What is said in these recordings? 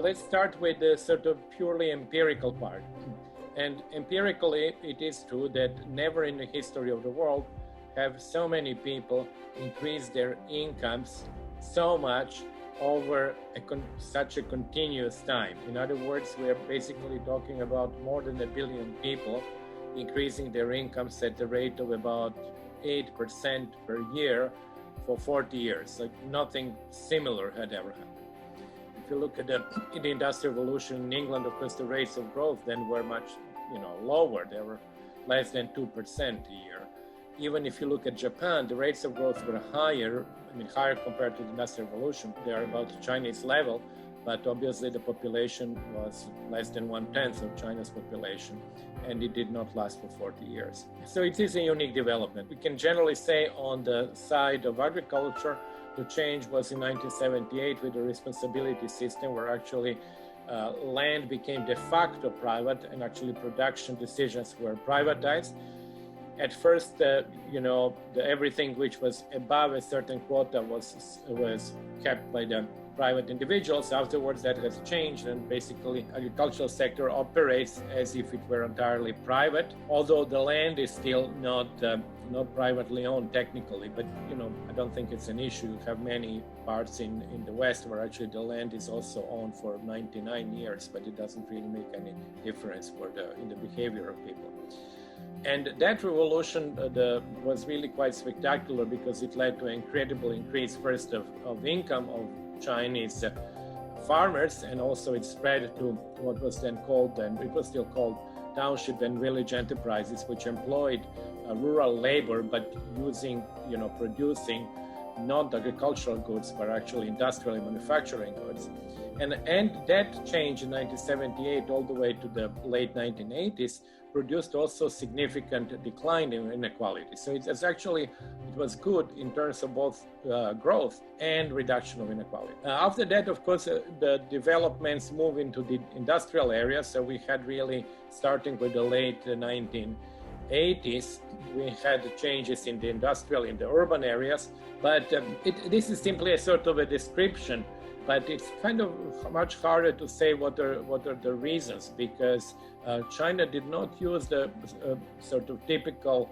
Let's start with the sort of purely empirical part. And empirically, it is true that never in the history of the world have so many people increased their incomes so much over such a continuous time. In other words, we are basically talking about more than 1 billion people increasing their incomes at the rate of about 8% per year for 40 years. Like nothing similar had ever happened. If you look at the Industrial Revolution in England, of course, the rates of growth then were much, lower. They were less than 2% a year. Even if you look at Japan, the rates of growth were higher compared to the Industrial Revolution. They are about the Chinese level, but obviously the population was less than 1/10 of China's population, and it did not last for 40 years. So it is a unique development. We can generally say on the side of agriculture, the change was in 1978 with the responsibility system, where actually land became de facto private and actually production decisions were privatized. At first, everything which was above a certain quota was kept by the private individuals. Afterwards, that has changed, and basically, agricultural sector operates as if it were entirely private. Although the land is still not privately owned technically, but I don't think it's an issue. You have many parts in the West where actually the land is also owned for 99 years, but it doesn't really make any difference in the behavior of people. And that revolution was really quite spectacular because it led to an incredible increase first of income of Chinese farmers, and also it spread to what was then called, and it was still called, township and village enterprises, which employed rural labor but producing not agricultural goods but actually industrial manufacturing goods. And that change in 1978 all the way to the late 1980s produced also significant decline in inequality. So it was good in terms of both growth and reduction of inequality. After that, of course, the developments move into the industrial area. So we had really, starting with the late 1980s, we had changes in the urban areas. But this is simply a sort of a description. But it's kind of much harder to say what are the reasons, because China did not use the sort of typical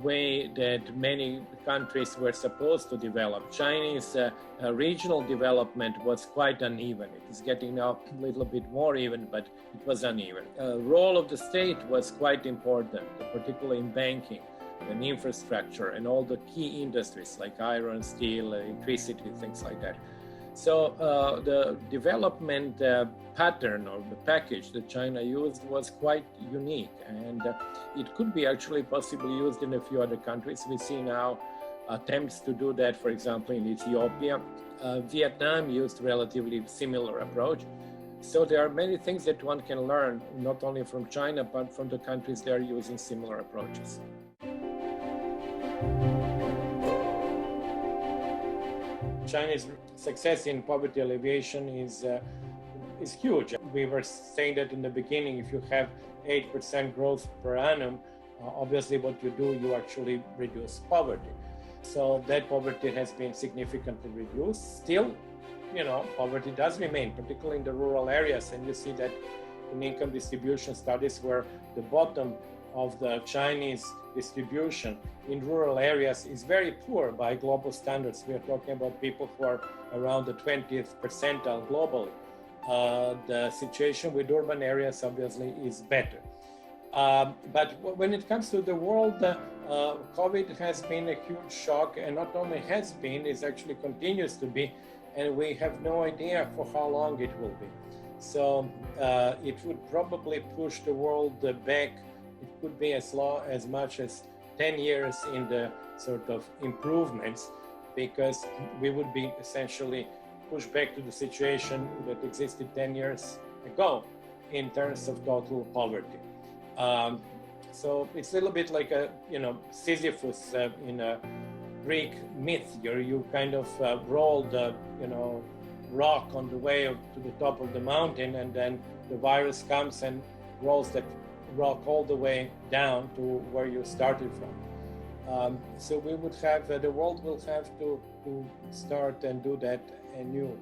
way that many countries were supposed to develop. Chinese regional development was quite uneven. It is getting now a little bit more even, but it was uneven. Role of the state was quite important, particularly in banking and infrastructure and all the key industries like iron, steel, electricity, things like that. So the development pattern or the package that China used was quite unique, and it could be actually possibly used in a few other countries. We see now attempts to do that, for example, in Ethiopia. Vietnam used relatively similar approach. So there are many things that one can learn, not only from China, but from the countries that are using similar approaches. China's success in poverty alleviation is huge. We were saying that in the beginning, if you have 8% growth per annum, obviously what you do, you actually reduce poverty. So that poverty has been significantly reduced. Still, poverty does remain, particularly in the rural areas. And you see that in income distribution studies where the bottom of the Chinese distribution in rural areas is very poor by global standards. We are talking about people who are around the 20th percentile globally. The situation with urban areas obviously is better. But when it comes to the world, COVID has been a huge shock, and not only has been, it actually continues to be, and we have no idea for how long it will be. So it would probably push the world back. It could be as much as 10 years in the sort of improvements, because we would be essentially pushed back to the situation that existed 10 years ago in terms of total poverty. So it's a little bit like Sisyphus in a Greek myth. You kind of roll the rock on the way to the top of the mountain, and then the virus comes and rolls that rock all the way down to where you started from. So we would have, the world will have to start and do that anew.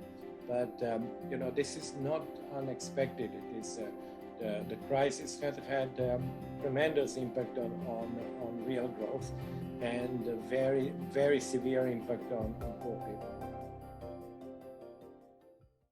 But this is not unexpected. It is the crisis has had tremendous impact on real growth and a very, very severe impact on poor people.